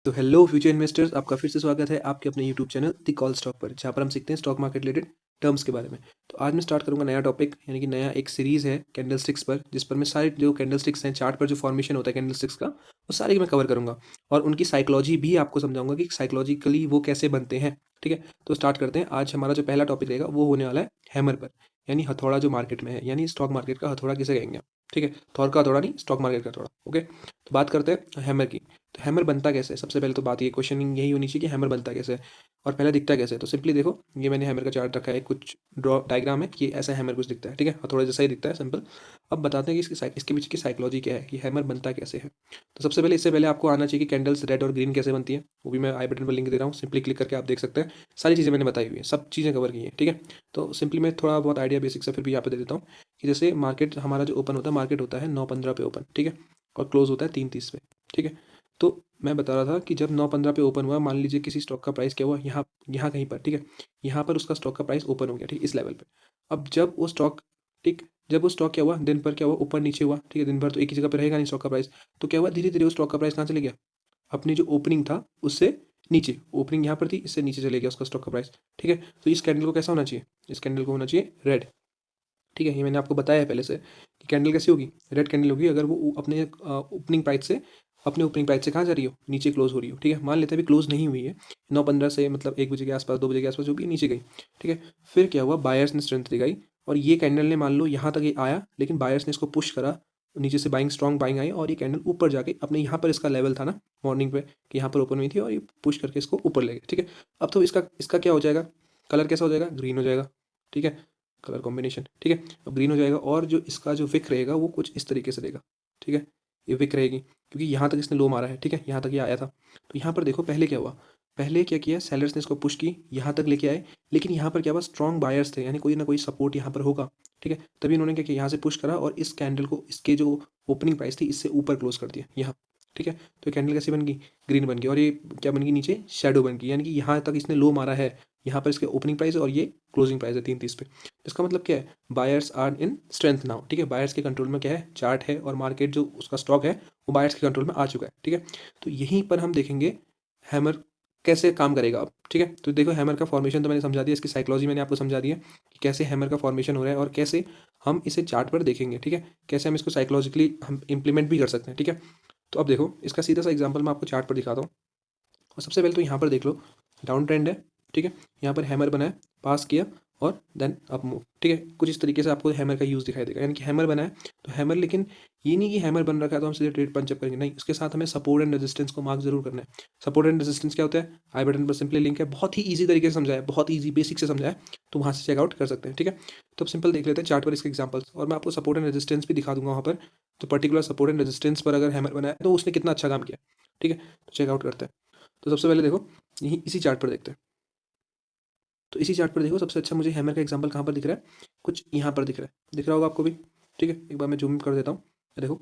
तो hello future investors, आपका फिर से स्वागत है आपके अपने YouTube channel the call stock पर, जहाँ पर हम सीखते हैं स्टॉक मार्केट रिलेटेड टर्म्स के बारे में। तो आज मैं स्टार्ट करूंगा नया टॉपिक, यानी कि नया एक सीरीज़ है कैंडल स्टिक्स पर, जिस पर मैं सारे जो कैंडल स्टिक्स हैं, चार्ट पर जो फॉर्मेशन होता है कैंडल स्टिक्स का, वो सारे मैं कवर करूंगा और उनकी साइकोलॉजी भी आपको समझाऊंगा कि साइकोलॉजिकली वो कैसे बनते हैं। ठीक है, तो स्टार्ट करते हैं। आज हमारा जो पहला टॉपिक रहेगा वो होने वाला है हैमर पर, यानी हथौड़ा जो मार्केट में है, यानी स्टॉक मार्केट का हथौड़ा किसे कहेंगे आप। ठीक है, थॉर का हथौड़ा नहीं, स्टॉक मार्केट का हथौड़ा। ओके, तो बात करते हैं हैमर की। तो हैमर बनता कैसे है? सबसे पहले तो बात ये क्वेश्चनिंग यही होनी चाहिए कि हैमर बनता कैसे है और पहले दिखता कैसे है। तो सिंपली देखो, ये मैंने हैमर का चार्ट रखा है, कुछ ड्रॉ डायग्राम है कि ऐसा हैमर कुछ दिखता है। ठीक है, थोड़ा जैसा ही दिखता है, सिंपल। अब बताते हैं कि इसके पीछे की साइकोलॉजी क्या है, कि हैमर बनता कैसे है। तो सबसे पहले, इससे पहले आपको आना चाहिए कि कैंडल्स रेड और ग्रीन कैसे बनती है, वो भी मैं आई बटन पर लिंक दे रहा हूँ, सिंपली क्लिक करके आप देख सकते हैं। सारी चीज़ें मैंने बताई हुई है, सब चीज़ें कवर की हैं। ठीक है, तो सिंपली मैं थोड़ा बहुत आइडिया बेसिक से फिर भी यहाँ पे दे देता हूँ कि जैसे मार्केट हमारा जो ओपन होता है, मार्केट होता है 9:15 पे ओपन। ठीक है, और क्लोज होता है 3:30 पे। ठीक है, तो मैं बता रहा था कि जब 9:15 पे ओपन हुआ, मान लीजिए किसी स्टॉक का प्राइस क्या हुआ, यहाँ यहाँ कहीं पर। ठीक है, यहाँ पर उसका स्टॉक का प्राइस ओपन हो गया, ठीक, इस लेवल पे। अब जब वो स्टॉक, ठीक, जब वो स्टॉक क्या हुआ, दिन भर क्या हुआ, ऊपर नीचे हुआ। ठीक है, दिन भर तो एक ही जगह पे रहेगा नहीं स्टॉक का प्राइस। तो क्या हुआ, धीरे धीरे वो स्टॉक का प्राइस कहाँ चले गया, अपनी जो ओपनिंग था उससे नीचे। ओपनिंग यहाँ पर थी, इससे नीचे चले गया उसका स्टॉक का प्राइस। ठीक है, तो इस कैंडल को कैसा होना चाहिए, इस कैंडल को होना चाहिए रेड। ठीक है, ये मैंने आपको बताया है पहले से कि कैंडल कैसी होगी, रेड कैंडल होगी अगर वो अपने ओपनिंग प्राइस से, अपने ओपनिंग प्राइस से कहाँ जा रही हो, नीचे क्लोज हो रही हो। ठीक है, मान लेते हैं अभी क्लोज नहीं हुई है 9:15 से, मतलब 1 बजे के आसपास, 2 बजे के आसपास जो भी नीचे गई। ठीक है, फिर क्या हुआ, बायर्स ने स्ट्रेंथ दिखाई और ये कैंडल ने, मान लो यहाँ तक ये आया, लेकिन बायर्स ने इसको पुश करा, नीचे से बाइंग, स्ट्रॉन्ग बाइंग आई और ये कैंडल ऊपर जाके अपने यहाँ पर, इसका लेवल था ना मॉर्निंग पे कि यहाँ पर ओपन हुई थी, और ये पुश करके इसको ऊपर ले गए। ठीक है, अब तो इसका इसका क्या हो जाएगा, कलर कैसा हो जाएगा, ग्रीन हो जाएगा। ठीक है, कलर कॉम्बिनेशन। ठीक है, अब ग्रीन हो जाएगा और जो इसका जो विक रहेगा वो कुछ इस तरीके से रहेगा। ठीक है, ये विक रहेगी क्योंकि यहाँ तक इसने लो मारा है। ठीक है, यहाँ तक ये आया था। तो यहाँ पर देखो पहले क्या हुआ, पहले क्या किया, सेलर्स ने इसको पुश की, यहाँ तक लेके आए, लेकिन यहाँ पर क्या हुआ, स्ट्रॉन्ग बायर्स थे, यानी कोई ना कोई सपोर्ट यहाँ पर होगा। ठीक है, तभी इन्होंने क्या किया, यहाँ से पुश करा और इस कैंडल को, इसके जो ओपनिंग प्राइस थी, इससे ऊपर क्लोज कर दिया यहाँ। ठीक है, तो कैंडल कैसी बन गई, ग्रीन बन गई, और ये क्या बन गई, नीचे शेडो बन गई, यानी कि यहाँ तक इसने लो मारा है, यहाँ पर इसके ओपनिंग प्राइस और ये क्लोजिंग प्राइस है 3:30 पे। इसका मतलब क्या है, buyers are in strength now. ठीक है, बायर्स के कंट्रोल में क्या है, चार्ट है, और मार्केट जो उसका स्टॉक है वो बायर्स के कंट्रोल में आ चुका है। ठीक है, तो यहीं पर हम देखेंगे हैमर कैसे काम करेगा अब। ठीक है, तो देखो हैमर का फॉर्मेशन तो मैंने समझा दिया, इसकी साइकोलॉजी मैंने आपको समझा दी है कि कैसे हैमर का फॉर्मेशन हो रहा है और कैसे हम इसे चार्ट पर देखेंगे। ठीक है, कैसे हम इसको साइकोलॉजिकली हम इंप्लीमेंट भी कर सकते हैं। ठीक है, तो अब देखो इसका सीधा सा एग्जाम्पल मैं आपको चार्ट पर दिखाता हूँ। और सबसे पहले तो यहाँ पर देख लो, डाउन ट्रेंड है। ठीक है, यहाँ पर हैमर बना है, पास किया और देन अप मूव। ठीक है, कुछ इस तरीके से आपको हैमर का यूज़ दिखाई देगा, यानी कि हैमर बना है तो हैमर, लेकिन ये नहीं कि हैमर बन रखा है तो हम सीधे ट्रेड पंचअप करेंगे, नहीं, उसके साथ हमें सपोर्ट एंड रेजिस्टेंस को मार्क जरूर करना है। सपोर्ट एंड रेजिस्टेंस क्या होता है, आई बटन पर सिंपली लिंक है, बहुत ही ईजी तरीके से समझाया, बहुत ईजी बेसिक से समझाया, तो वहाँ से चेकआउट कर सकते हैं। ठीक है, तो अब सिंपल देख लेते हैं चार्ट पर इसके एग्जाम्पल्स, और मैं आपको सपोर्ट एंड रेजिस्टेंस भी दिखा दूंगा वहाँ पर। तो पर्टिकुलर सपोर्ट एंड रेजिस्टेंस पर अगर हैमर बना है तो उसने कितना अच्छा काम किया। ठीक है, तो चेकआउट करते हैं। तो सबसे पहले देखो, यही इसी चार्ट पर देखते हैं। तो इसी चार्ट पर देखो, सबसे अच्छा मुझे हैमर का एग्जांपल कहाँ पर दिख रहा है, कुछ यहाँ पर दिख रहा है, दिख रहा होगा आपको भी। ठीक है, एक बार मैं जूम कर देता हूँ। देखो,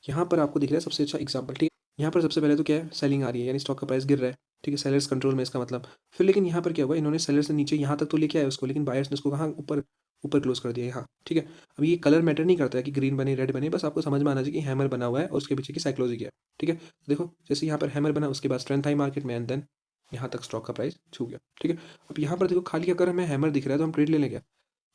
यहाँ पर आपको दिख रहा है सबसे अच्छा एग्जांपल। ठीक है, यहाँ पर सबसे पहले तो क्या है, सेलिंग आ रही है, यानी स्टॉक का प्राइस गिर रहा है। ठीक है, सेलर्स कंट्रोल में, इसका मतलब। फिर लेकिन यहाँ पर क्या हुआ, इन्होंने सेलर से नीचे यहाँ तक तो लेके आए उसको, लेकिन बायर्स ने उसको कहाँ, ऊपर, ऊपर क्लोज कर दिया यहाँ। ठीक है, अब ये कलर मैटर नहीं करता है कि ग्रीन बने रेड बने, बस आपको समझ में आना चाहिए कि हैमर बना हुआ है और उसके पीछे की साइकोलॉजी क्या है। ठीक है, तो देखो जैसे यहाँ पर हैमर बना, उसके बाद स्ट्रेंथ आई मार्केट में, एंड देन यहाँ तक स्टॉक का प्राइस छू गया। ठीक है, अब यहाँ पर देखो, खाली अगर हमें हैमर दिख रहा है तो हम ट्रेड ले लें क्या,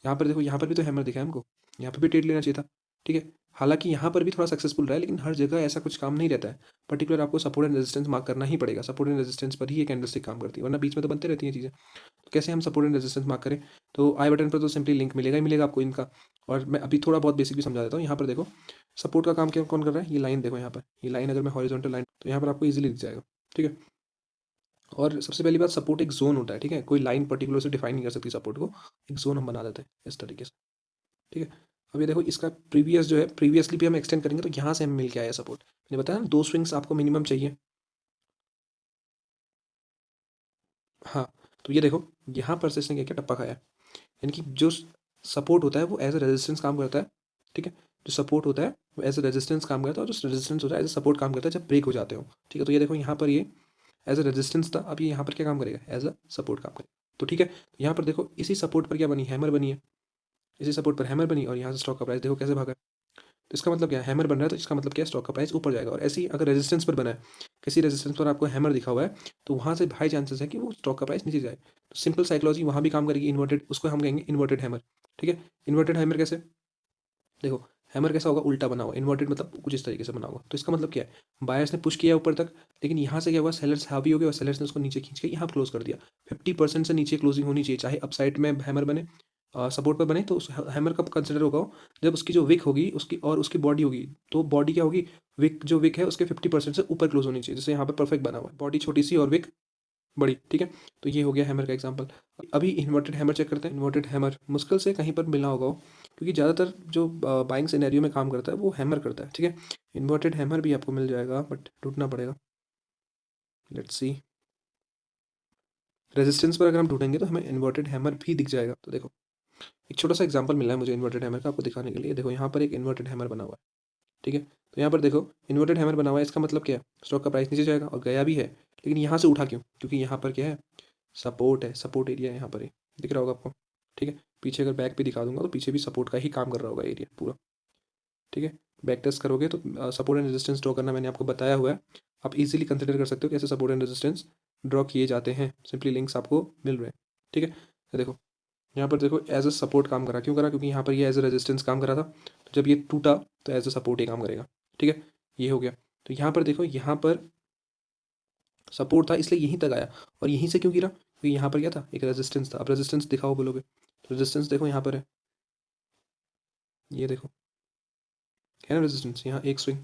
यहाँ पर देखो, यहाँ पर भी तो हैमर दिखा है हमको, यहाँ पर भी ट्रेड लेना चाहिए था। ठीक है, हालांकि यहाँ पर भी थोड़ा सक्सेसफुल रहा है, लेकिन हर जगह ऐसा कुछ काम नहीं रहता है। पर्टिकुलर आपको सपोर्ट एंड रेजिस्टेंस मार्क करना ही पड़ेगा, सपोर्ट एंड रेजिस्टेंस पर ही ये कैंडलस्टिक काम करती है, वरना बीच में तो बनते रहती हैं चीज़ें। तो कैसे हम सपोर्ट एंड रेजिस्टेंस मार्क करें, तो आई बटन पर तो सिंपली लिंक मिलेगा ही मिलेगा आपको इनका। और मैं अभी थोड़ा बहुत बेसिक भी समझा देता हूँ। यहाँ पर देखो, सपोर्ट का काम क्या कौन कर रहा है, ये लाइन देखो, यहाँ पर ये लाइन अगर मैं हॉरिजॉन्टल लाइन, तो यहाँ पर आपको ईजिली दिख जाएगा। ठीक है, और सबसे पहली बात, सपोर्ट एक जोन होता है। ठीक है, कोई लाइन पर्टिकुलर से डिफाइन नहीं कर सकती सपोर्ट को, एक जोन हम बना देते हैं इस तरीके से। ठीक है, अब ये देखो, इसका प्रीवियस जो है, प्रीवियसली भी हम एक्सटेंड करेंगे तो यहाँ से हमें मिल के आया सपोर्ट। मैंने बताया ना, 2 स्विंग्स आपको मिनिमम चाहिए। हाँ, तो ये देखो, यहाँ पर से इसने क्या क्या टप्पा खाया है, यानी कि जो सपोर्ट होता है वो एज ए रेजिस्टेंस काम करता है। ठीक है, जो सपोर्ट होता है वो एज ए रेजिस्टेंस काम करता है, और जो रेजिस्टेंस होता है एज ए सपोर्ट काम करता है जब ब्रेक हो जाते हो। ठीक है, तो ये देखो, यहाँ पर ये एज अ रेजिस्टेंस था, अब ये यहाँ पर क्या काम करेगा, एज अ सपोर्ट काम करेगा। तो ठीक है, तो यहाँ पर देखो, इसी सपोर्ट पर क्या बनी, हैमर बनी है, इसी सपोर्ट पर हैमर बनी, और यहाँ से स्टॉक का प्राइस देखो कैसे भागा है। तो इसका मतलब क्या है, हैमर बन रहा है तो इसका मतलब क्या है, स्टॉक का प्राइस ऊपर जाएगा। और ऐसे ही अगर रेजिस्टेंस पर बना है, किसी रेजिस्टेंस पर आपको हैमर दिखा हुआ है, तो वहाँ से हाई चांसेस है कि वो स्टॉक का प्राइस नीचे जाए। तो सिंपल साइकोलॉजी वहाँ भी काम करेगी, इन्वर्टेड, उसको हम कहेंगे इन्वर्टेड हैमर। ठीक है, इन्वर्टेड हैमर कैसे, देखो हैमर कैसा होगा, उल्टा बना हुआ, इन्वर्टेड मतलब कुछ इस तरीके से बना होगा। तो इसका मतलब क्या है, बायर्स ने पुश किया ऊपर तक, लेकिन यहाँ से क्या हुआ, सेलर्स हावी हो गए और सेलर्स ने उसको नीचे खींच के यहाँ क्लोज कर दिया। 50% से नीचे क्लोजिंग होनी चाहिए, चाहे अपसाइड में हैमर बने, सपोर्ट पर बने, तो उस हैमर कब कंसिडर होगा वो, जब उसकी जो विक होगी उसकी और उसकी बॉडी होगी, तो बॉडी क्या होगी, विक जो विक है उसके 50% से ऊपर क्लोज होनी चाहिए। जैसे यहाँ पर परफेक्ट बना हुआ है, बॉडी छोटी सी और विक बड़ी। ठीक है, तो ये हो गया हैमर का एग्जांपल। अभी इन्वर्टेड हैमर चेक करते हैं। इन्वर्टेड हैमर मुश्किल से कहीं पर मिला होगा वो, क्योंकि ज़्यादातर जो बाइंग सिनेरियो में काम करता है वो हैमर करता है। ठीक है, इन्वर्टेड हैमर भी आपको मिल जाएगा, बट ढूंढना पड़ेगा। लेट्स सी, रेजिस्टेंस पर अगर हम ढूंढेंगे तो हमें इन्वर्टेड हैमर भी दिख जाएगा। तो देखो एक छोटा सा एग्जांपल मिला है मुझे इन्वर्टेड हैमर का आपको दिखाने के लिए। देखो यहाँ पर एक इन्वर्टेड हैमर बना हुआ है। ठीक है, तो यहाँ पर देखो इन्वर्टेड हैमर बना हुआ है, इसका मतलब क्या है, स्टॉक का प्राइस नीचे जाएगा और गया भी है, लेकिन यहाँ से उठा क्यों, क्योंकि यहाँ पर क्या है, सपोर्ट है, सपोर्ट एरिया है यहाँ पर ही, दिख रहा होगा आपको। ठीक है, पीछे अगर बैक पे दिखा दूंगा तो पीछे भी सपोर्ट का ही काम कर रहा होगा एरिया पूरा। ठीक है, बैक टेस्ट करोगे तो सपोर्ट एंड रेजिस्टेंस ड्रॉ करना मैंने आपको बताया हुआ है। आप इजीली कंसिडर कर सकते हो कैसे सपोर्ट एंड रेजिस्टेंस ड्रॉ किए जाते हैं, सिंपली लिंक्स आपको मिल रहे हैं। ठीक है, तो देखो यहाँ पर देखो एज अ सपोर्ट काम करा, क्यों करा, क्योंकि यहाँ पर ये एज अ रेजिस्टेंस काम करा था, तो जब ये टूटा तो एज अ सपोर्ट ही काम करेगा। ठीक है, ये हो गया। तो यहाँ पर देखो, यहाँ पर सपोर्ट था इसलिए यहीं तक आया, और यहीं से क्यों गिरा, क्योंकि यहाँ पर क्या था, एक रेजिस्टेंस था। अब रेजिस्टेंस दिखाओ बोलोगे, रेजिस्टेंस देखो यहाँ पर है, ये देखो है ना रेजिस्टेंस, यहाँ एक स्विंग,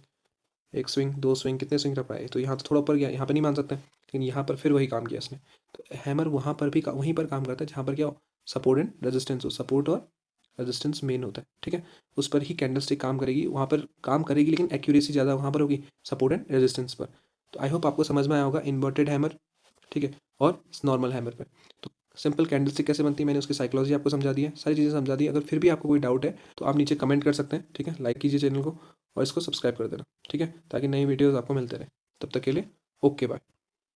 एक स्विंग, दो स्विंग, कितने स्विंग कर पाए, तो यहाँ तो थोड़ा ऊपर गया, यहाँ पर नहीं मान सकते, लेकिन यहाँ पर फिर वही काम किया इसने। तो हैमर वहाँ पर भी वहीं पर काम करता है जहाँ पर क्या हो, सपोर्ट एंड रेजिस्टेंस हो, सपोर्ट और रेजिस्टेंस मेन होता है। ठीक है, उस पर ही कैंडलस्टिक काम करेगी, वहाँ पर काम करेगी, लेकिन एक्यूरेसी ज़्यादा वहाँ पर होगी सपोर्ट एंड रेजिस्टेंस पर। तो आई होप आपको समझ में आया होगा इन्वर्टेड हैमर, ठीक है, और नॉर्मल हैमर पे। तो सिंपल कैंडलस्टिक कैसे बनती है, मैंने उसकी साइकोलॉजी आपको समझा दी है, सारी चीज़ें समझा दी है। अगर फिर भी आपको कोई डाउट है तो आप नीचे कमेंट कर सकते हैं। ठीक है, लाइक कीजिए चैनल को और इसको सब्सक्राइब कर देना। ठीक है, ताकि नई वीडियोज़ आपको मिलते रहे। तब तक के लिए ओके बाय।